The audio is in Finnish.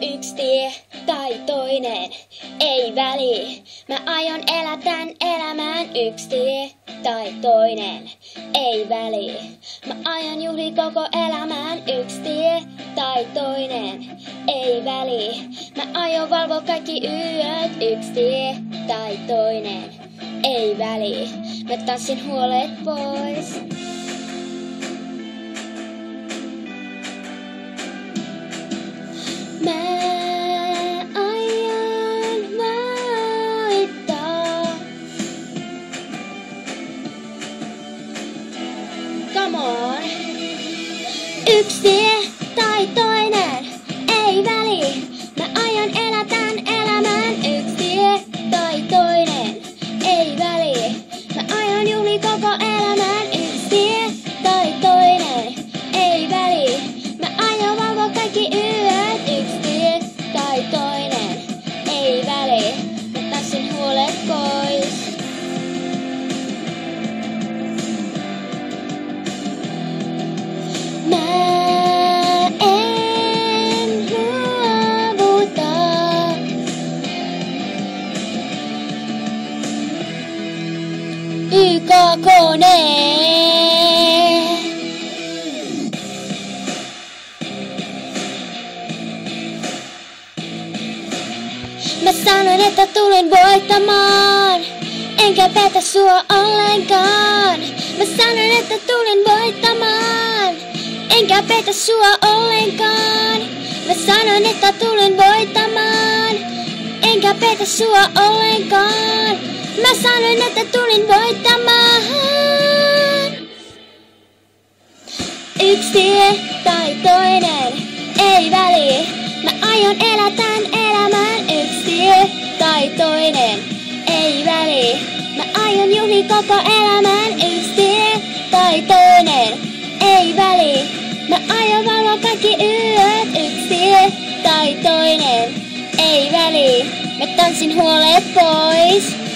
Yksi tie tai toinen, ei väli. Mä aion elää tän elämään. Yksi tie tai toinen, ei väli. Mä aion juhli koko elämään. Yksi tie tai toinen, ei väli. Mä aion valvoa kaikki yöt. Yksi tie tai toinen, ei väli. Mä tanssin huolet pois. Mä aion voittaa. Come on. Yksi tie tai toinen, ei väli. Mä aion elää tän elämään. Yksi tie tai toinen, ei väli. Mä aion juhli koko elämään. Yksi tie tai toinen, ei väli. Mä aion valvoa kaikki yöt. Yksi tie tai toinen, ei väli. Mä tanssin huolet pois. Mä en luovuta. YK-kone. Mä sanoin, että tulen voittamaan, enkä petä sua ollenkaan. Mä sanoin, että tulen voittamaan, enkä petä sua ollenkaan. Mä sanoin, että tulen voittamaan, enkä petä sua ollenkaan. Mä sanoin, että tulen voittamaan. Yksi tie tai toinen, ei väli. Mä aion elää tän elämään. Yksi tie tai toinen, ei väli. Mä aion juhli koko elämään. Yksi tie tai toinen, ei väli. Mä aion valvoa kaikki yöt. Yksi tie tai toinen, ei väli. Mä tanssin huolet pois.